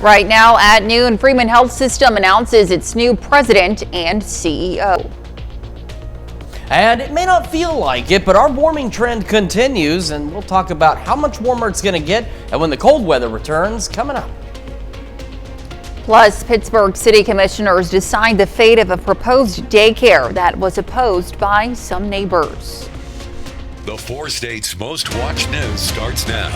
Right now at noon, Freeman Health System announces its new president and CEO. And it may not feel like it, but our warming trend continues, and we'll talk about how much warmer it's going to get and when the cold weather returns coming up. Plus, Pittsburgh City Commissioners decide the fate of a proposed daycare that was opposed by some neighbors. The 4 states' most watched news starts now.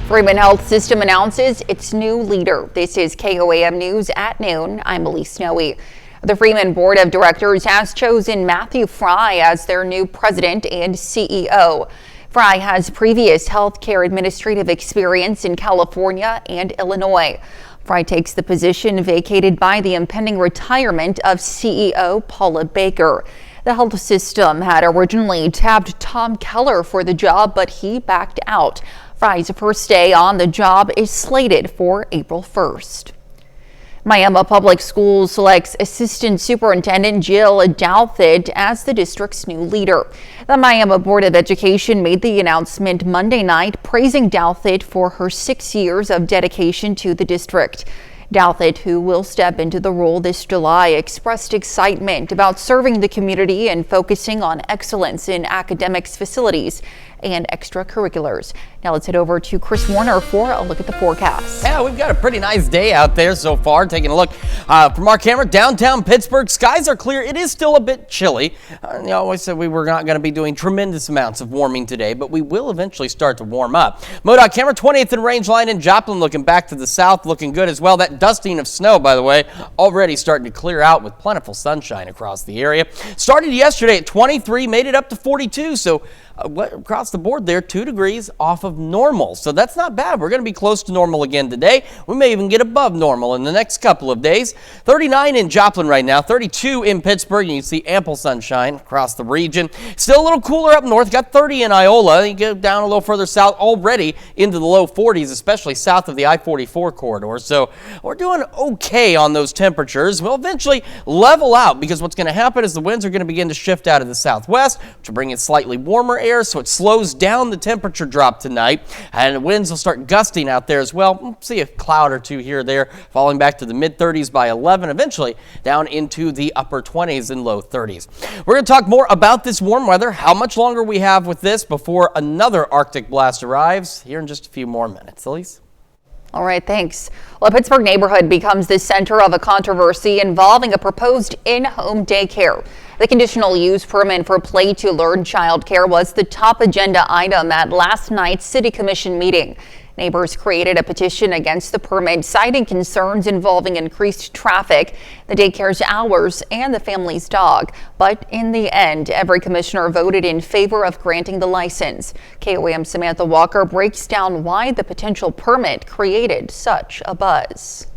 Freeman Health System announces its new leader. This is KOAM News at noon. I'm Elise Snowy. The Freeman Board of Directors has chosen Matthew Fry as their new president and CEO. Fry has previous healthcare administrative experience in California and Illinois. Fry takes the position vacated by the impending retirement of CEO Paula Baker. The health system had originally tapped Tom Keller for the job, but he backed out. Fry's first day on the job is slated for April 1st. Miami Public Schools selects Assistant Superintendent Jill Douthit as the district's new leader. The Miami Board of Education made the announcement Monday night, praising Douthit for her 6 years of dedication to the district. Douthit, who will step into the role this July, expressed excitement about serving the community and focusing on excellence in academics, facilities, and extracurriculars. Now let's head over to Chris Warner for a look at the forecast. Yeah, we've got a pretty nice day out there so far. Taking a look from our camera, downtown Pittsburgh, skies are clear. It is still a bit chilly. I always said we were not going to be doing tremendous amounts of warming today, but we will eventually start to warm up. MoDOT camera, 20th and Range Line in Joplin, looking back to the south, looking good as well. That dusting of snow, by the way, already starting to clear out with plentiful sunshine across the area. Started yesterday at 23, made it up to 42, so across the board there, 2 degrees off of normal. So that's not bad. We're going to be close to normal again today. We may even get above normal in the next couple of days. 39 in Joplin right now, 32 in Pittsburgh. And you see ample sunshine across the region. Still a little cooler up north. Got 30 in Iola. You get down a little further south, already into the low 40s, especially south of the I-44 corridor. So we're doing okay on those temperatures. We'll eventually level out because what's going to happen is the winds are going to begin to shift out of the southwest, which will bring in slightly warmer air, so it slows down the temperature drop tonight, and the winds will start gusting out there as well. We'll see a cloud or two here or there, falling back to the mid-30s by 11, eventually down into the upper 20s and low 30s. We're going to talk more about this warm weather, how much longer we have with this before another Arctic blast arrives here in just a few more minutes. Elise? All right, thanks. Well, a Pittsburgh neighborhood becomes the center of a controversy involving a proposed in-home daycare. The conditional use permit for Play to Learn childcare was the top agenda item at last night's City Commission meeting. Neighbors created a petition against the permit, citing concerns involving increased traffic, the daycare's hours, and the family's dog. But in the end, every commissioner voted in favor of granting the license. KOAM Samantha Walker breaks down why the potential permit created such a buzz.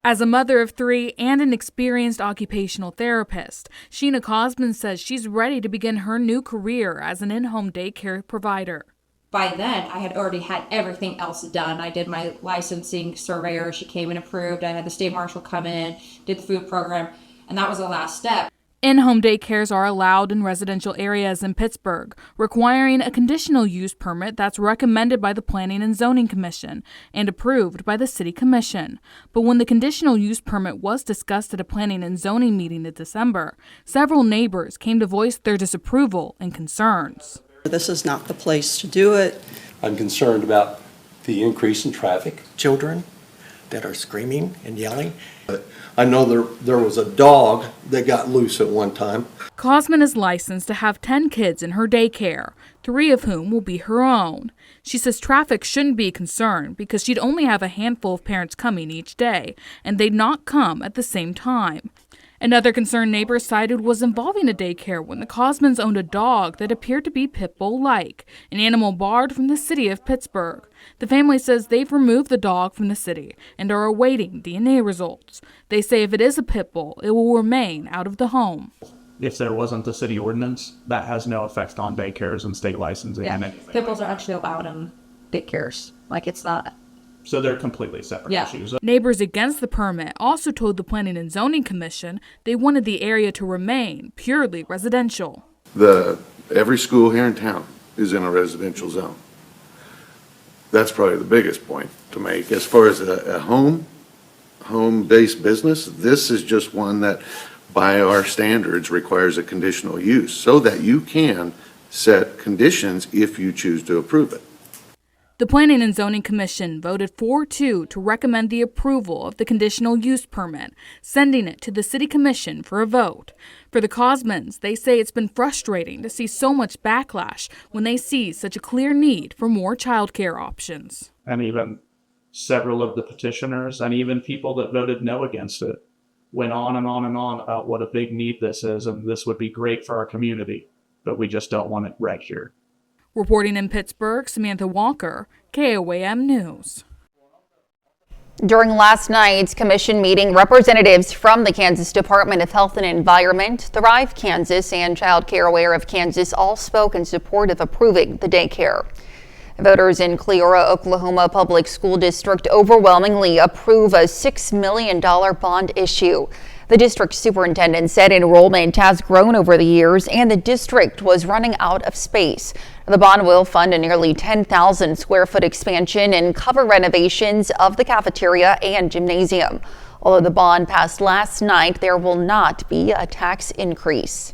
As a mother of 3 and an experienced occupational therapist, Sheena Cosman says she's ready to begin her new career as an in-home daycare provider. By then, I had already had everything else done. I did my licensing surveyor. She came and approved. I had the state marshal come in, did the food program, and that was the last step. In-home daycares are allowed in residential areas in Pittsburgh, requiring a conditional use permit that's recommended by the Planning and Zoning Commission and approved by the City Commission. But when the conditional use permit was discussed at a Planning and Zoning meeting in December, several neighbors came to voice their disapproval and concerns. This is not the place to do it. I'm concerned about the increase in traffic. Children that are screaming and yelling. I know there was a dog that got loose at one time. Cosman is licensed to have 10 kids in her daycare, 3 of whom will be her own. She says traffic shouldn't be a concern because she'd only have a handful of parents coming each day, and they'd not come at the same time. Another concern neighbors cited was involving a daycare when the Cosmans owned a dog that appeared to be pit bull-like, an animal barred from the city of Pittsburgh. The family says they've removed the dog from the city and are awaiting DNA results. They say if it is a pit bull, it will remain out of the home. If there wasn't a city ordinance, that has no effect on daycares and state licensing. Yeah, pit bulls are actually allowed in daycares. Like, it's not. So they're completely separate issues. Neighbors against the permit also told the Planning and Zoning Commission they wanted the area to remain purely residential. Every school here in town is in a residential zone. That's probably the biggest point. to make. As far as a home-based business, this is just one that, by our standards, requires a conditional use so that you can set conditions if you choose to approve it. The Planning and Zoning Commission voted 4-2 to recommend the approval of the conditional use permit, sending it to the City Commission for a vote. For the Cosmans, they say it's been frustrating to see so much backlash when they see such a clear need for more childcare options. And even several of the petitioners and even people that voted no against it went on and on and on about what a big need this is, and this would be great for our community, but we just don't want it right here. Reporting in Pittsburgh, Samantha Walker, KOAM News. During last night's commission meeting, representatives from the Kansas Department of Health and Environment, Thrive Kansas, and Child Care Aware of Kansas all spoke in support of approving the daycare. Voters in Cleora, Oklahoma Public School District overwhelmingly approve a $6 million bond issue. The district superintendent said enrollment has grown over the years and the district was running out of space. The bond will fund a nearly 10,000 square foot expansion and cover renovations of the cafeteria and gymnasium. Although the bond passed last night, there will not be a tax increase.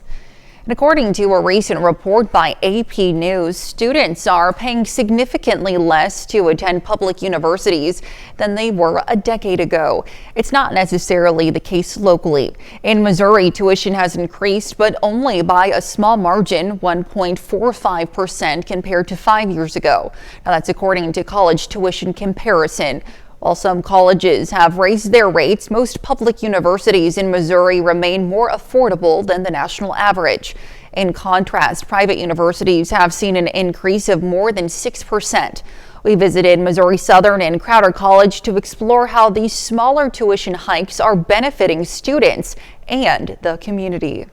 And according to a recent report by AP News, students are paying significantly less to attend public universities than they were a decade ago. It's not necessarily the case locally. In Missouri, tuition has increased, but only by a small margin, 1.45% compared to 5 years ago. Now that's according to College Tuition Comparison. While some colleges have raised their rates, most public universities in Missouri remain more affordable than the national average. In contrast, private universities have seen an increase of more than 6%. We visited Missouri Southern and Crowder College to explore how these smaller tuition hikes are benefiting students and the community.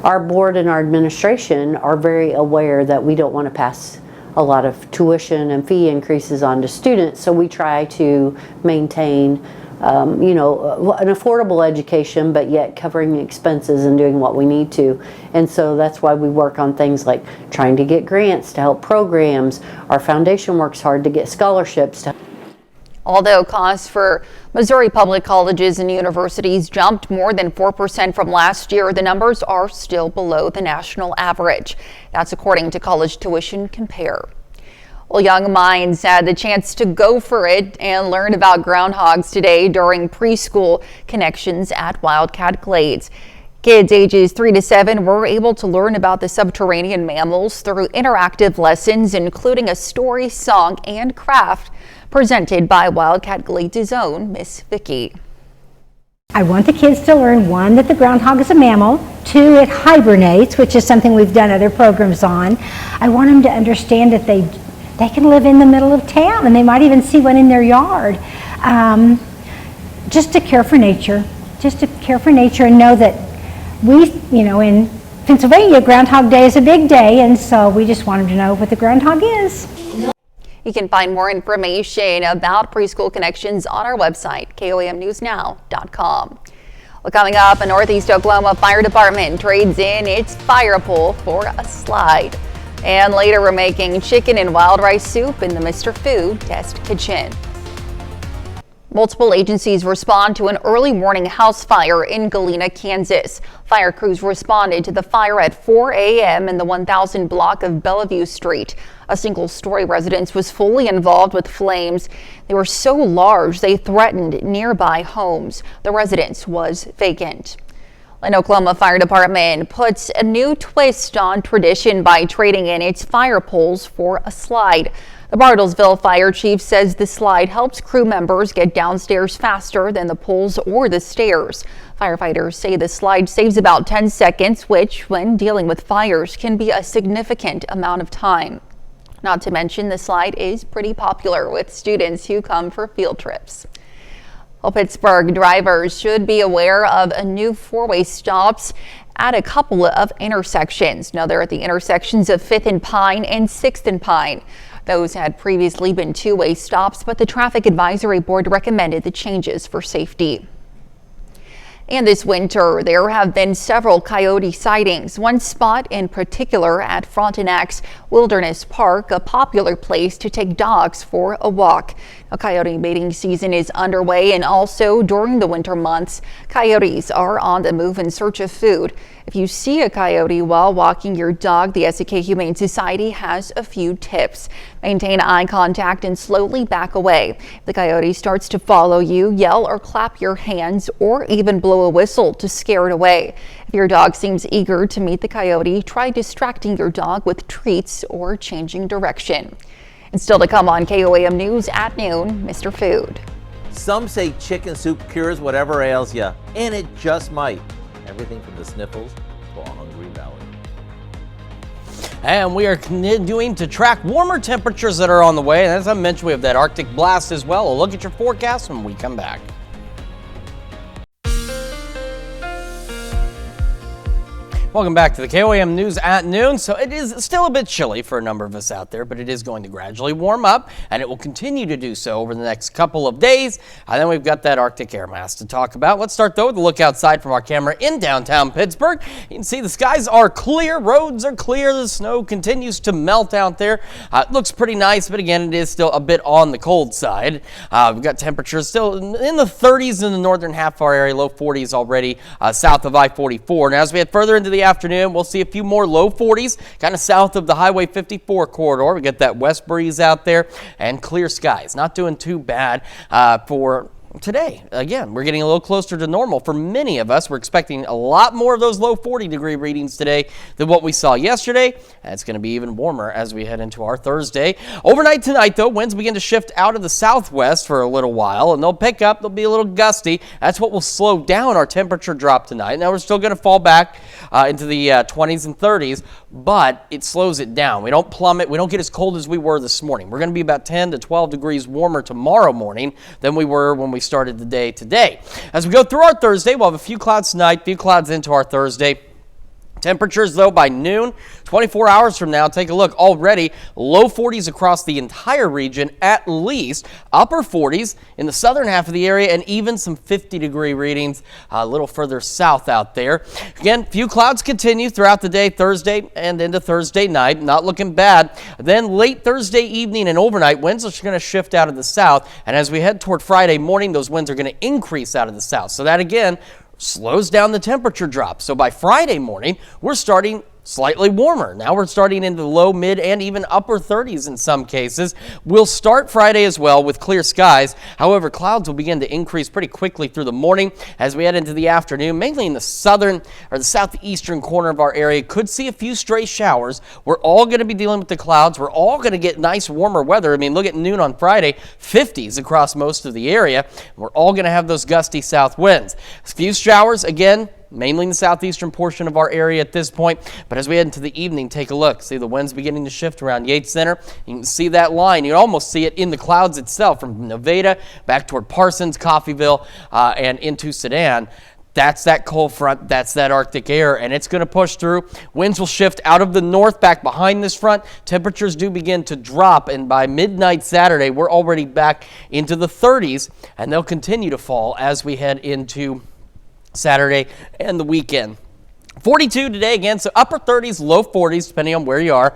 Our board and our administration are very aware that we don't want to pass a lot of tuition and fee increases on to students, so we try to maintain an affordable education, but yet covering expenses and doing what we need to. And so that's why we work on things like trying to get grants to help programs. Our foundation works hard to get scholarships. Although costs for Missouri public colleges and universities jumped more than 4% from last year, the numbers are still below the national average. That's according to College Tuition Compare. Well, young minds had the chance to go for it and learn about groundhogs today during preschool connections at Wildcat Glades. Kids ages 3 to 7 were able to learn about the subterranean mammals through interactive lessons, including a story, song, and craft presented by Wildcat Glades' own Miss Vicky. I want the kids to learn, 1, that the groundhog is a mammal, 2, it hibernates, which is something we've done other programs on. I want them to understand that they can live in the middle of town and they might even see one in their yard. Just to care for nature, and know that we, in Pennsylvania, Groundhog Day is a big day, and so we just want them to know what the groundhog is. You can find more information about Preschool Connections on our website, KOAMnewsnow.com. Well, coming up, a Northeast Oklahoma Fire Department trades in its fire pole for a slide. And later, we're making chicken and wild rice soup in the Mr. Food Test Kitchen. Multiple agencies respond to an early morning house fire in Galena, Kansas. Fire crews responded to the fire at 4 a.m. in the 1000 block of Bellevue Street. A single-story residence was fully involved with flames. They were so large they threatened nearby homes. The residence was vacant. An Oklahoma Fire Department puts a new twist on tradition by trading in its fire poles for a slide. The Bartlesville Fire Chief says the slide helps crew members get downstairs faster than the poles or the stairs. Firefighters say the slide saves about 10 seconds, which, when dealing with fires, can be a significant amount of time. Not to mention, the slide is pretty popular with students who come for field trips. Well, Pittsburgh drivers should be aware of a new four-way stops at a couple of intersections. Now, they're at the intersections of 5th and Pine and 6th and Pine. Those had previously been two-way stops, but the Traffic Advisory Board recommended the changes for safety. And this winter, there have been several coyote sightings. One spot in particular at Frontenac's Wilderness Park, a popular place to take dogs for a walk. A coyote mating season is underway, and also during the winter months, coyotes are on the move in search of food. If you see a coyote while walking your dog, the SK Humane Society has a few tips. Maintain eye contact and slowly back away. If the coyote starts to follow you, yell or clap your hands or even blow a whistle to scare it away. If your dog seems eager to meet the coyote, try distracting your dog with treats or changing direction. And still to come on KOAM News at noon, Mr. Food. Some say chicken soup cures whatever ails you, and it just might. Everything from the sniffles to a hungry belly. And we are continuing to track warmer temperatures that are on the way. And as I mentioned, we have that Arctic blast as well. We'll look at your forecast when we come back. Welcome back to the KOAM News at noon. So it is still a bit chilly for a number of us out there, but it is going to gradually warm up, and it will continue to do so over the next couple of days. And then we've got that Arctic air mass to talk about. Let's start though with a look outside from our camera in downtown Pittsburgh. You can see the skies are clear, roads are clear, the snow continues to melt out there. It looks pretty nice, but again, it is still a bit on the cold side. We've got temperatures still in the 30s in the northern half of our area, low 40s already south of I-44. Now as we head further into the afternoon, we'll see a few more low 40s kind of south of the Highway 54 corridor. We get that west breeze out there and clear skies. Not doing too bad for today. Again, we're getting a little closer to normal for many of us. We're expecting a lot more of those low 40-degree readings today than what we saw yesterday. And it's going to be even warmer as we head into our Thursday. Overnight tonight, though, winds begin to shift out of the southwest for a little while, and they'll pick up. They'll be a little gusty. That's what will slow down our temperature drop tonight. Now, we're still going to fall back into the 20s and 30s, but it slows it down. We don't plummet. We don't get as cold as we were this morning. We're going to be about 10 to 12 degrees warmer tomorrow morning than we were when we started the day today. As we go through our Thursday, we'll have a few clouds tonight, few clouds into our Thursday. Temperatures, though, by noon, 24 hours from now, take a look. Already low 40s across the entire region, at least upper 40s in the southern half of the area, and even some 50-degree readings a little further south out there. Again, few clouds continue throughout the day, Thursday and into Thursday night. Not looking bad. Then late Thursday evening and overnight, winds are going to shift out of the south. And as we head toward Friday morning, those winds are going to increase out of the south. So that, again, slows down the temperature drop. So by Friday morning, we're starting slightly warmer. Now we're starting into the low, mid, and even upper 30s in some cases. We'll start Friday as well with clear skies. However, clouds will begin to increase pretty quickly through the morning as we head into the afternoon, mainly in the southern or the southeastern corner of our area. Could see a few stray showers. We're all going to be dealing with the clouds. We're all going to get nice warmer weather. I mean, look at noon on Friday, 50s across most of the area. We're all going to have those gusty south winds. A few showers again, mainly in the southeastern portion of our area at this point. But as we head into the evening, take a look. See the winds beginning to shift around Yates Center. You can see that line. You can almost see it in the clouds itself from Nevada back toward Parsons, Coffeyville, and into Sedan. That's that cold front, that's that Arctic air, and it's going to push through. Winds will shift out of the north back behind this front. Temperatures do begin to drop, and by midnight Saturday, we're already back into the 30s, and they'll continue to fall as we head into Saturday and the weekend. 42 today again, so upper 30s, low 40s, depending on where you are.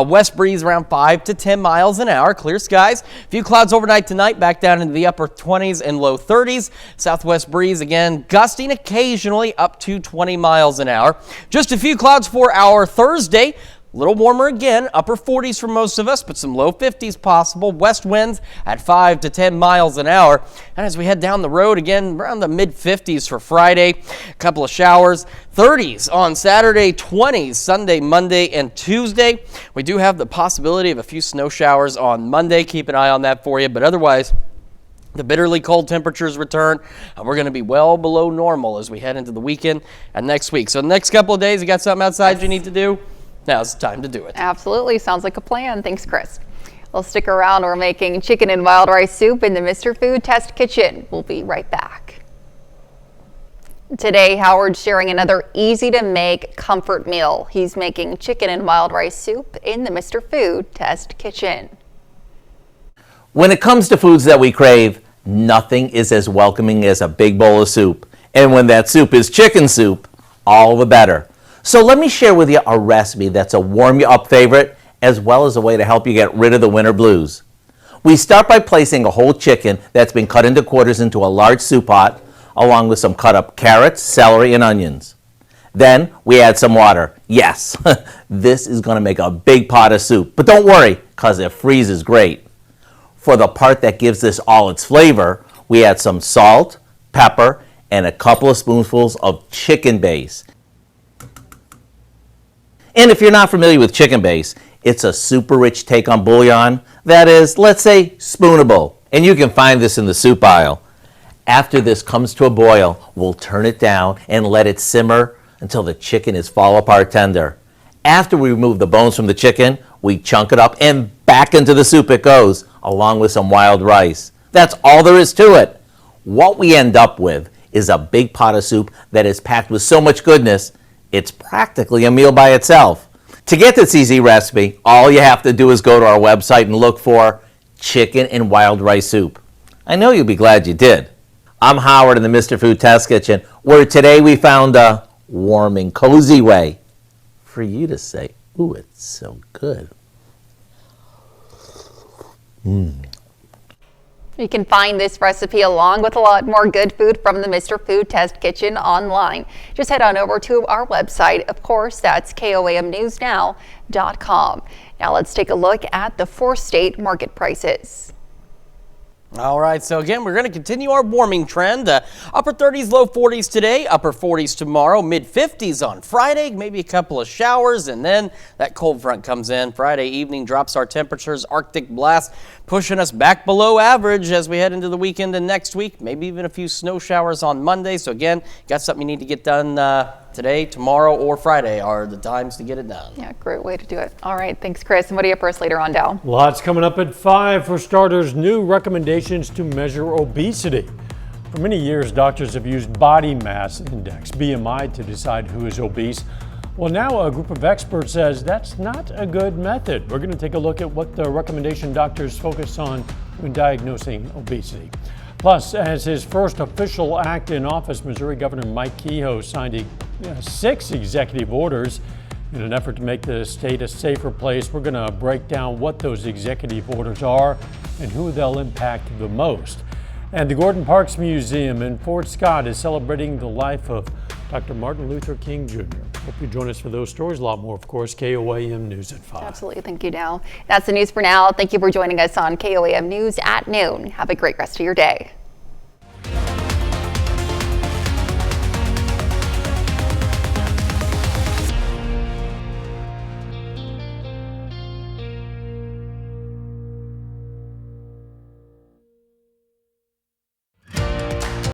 West breeze around 5 to 10 miles an hour. Clear skies. A few clouds overnight tonight, back down into the upper 20s and low 30s. Southwest breeze again, gusting occasionally up to 20 miles an hour. Just a few clouds for our Thursday. A little warmer again, upper 40s for most of us, but some low 50s possible. West winds at 5 to 10 miles an hour. And as we head down the road again, around the mid 50s for Friday, a couple of showers. 30s on Saturday, 20s Sunday, Monday, and Tuesday. We do have the possibility of a few snow showers on Monday. Keep an eye on that for you, but otherwise, the bitterly cold temperatures return, and we're going to be well below normal as we head into the weekend and next week. So the next couple of days, you got something outside you need to do? Now's the time to do it. Absolutely. Sounds like a plan. Thanks, Chris. Well, stick around. We're making chicken and wild rice soup in the Mr. Food Test Kitchen. We'll be right back. Today, Howard's sharing another easy-to-make comfort meal. He's making chicken and wild rice soup in the Mr. Food Test Kitchen. When it comes to foods that we crave, nothing is as welcoming as a big bowl of soup. And when that soup is chicken soup, all the better. So let me share with you a recipe that's a warm you up favorite, as well as a way to help you get rid of the winter blues. We start by placing a whole chicken that's been cut into quarters into a large soup pot, along with some cut up carrots, celery, and onions. Then we add some water. Yes, this is going to make a big pot of soup, but don't worry, because it freezes great. For the part that gives this all its flavor, we add some salt, pepper, and a couple of spoonfuls of chicken base. And if you're not familiar with chicken base, it's a super rich take on bouillon that is, let's say, spoonable. And you can find this in the soup aisle. After this comes to a boil, we'll turn it down and let it simmer until the chicken is fall apart tender. After we remove the bones from the chicken, we chunk it up and back into the soup it goes, along with some wild rice. That's all there is to it. What we end up with is a big pot of soup that is packed with so much goodness, it's practically a meal by itself. To get this easy recipe, all you have to do is go to our website and look for chicken and wild rice soup. I know you'll be glad you did. I'm Howard in the Mr. Food Test Kitchen, where today we found a warming, cozy way for you to say, ooh, it's so good. You can find this recipe along with a lot more good food from the Mr. Food Test Kitchen online. Just head on over to our website. Of course, that's KOAMnewsnow.com. Now let's take a look at the 4-state market prices. All right, so again, we're going to continue our warming trend. Upper 30s, low 40s today, upper 40s tomorrow, mid 50s on Friday, maybe a couple of showers, and then that cold front comes in. Friday evening drops our temperatures, Arctic blast pushing us back below average as we head into the weekend and next week, maybe even a few snow showers on Monday. So again, got something you need to get done today, tomorrow, or Friday are the times to get it done. Yeah, great way to do it. All right, thanks, Chris. And what do you have for us later on, Dal? Lots coming up at 5. For starters, new recommendations to measure obesity. For many years, doctors have used body mass index, BMI, to decide who is obese. Well, now a group of experts says that's not a good method. We're going to take a look at what the recommendation doctors focus on when diagnosing obesity. Plus, as his first official act in office, Missouri Governor Mike Kehoe signed 6 executive orders in an effort to make the state a safer place. We're going to break down what those executive orders are and who they'll impact the most. And the Gordon Parks Museum in Fort Scott is celebrating the life of Dr. Martin Luther King Jr. Hope you join us for those stories. A lot more, of course, KOAM News at 5. Absolutely. Thank you, Dal. That's the news for now. Thank you for joining us on KOAM News at noon. Have a great rest of your day.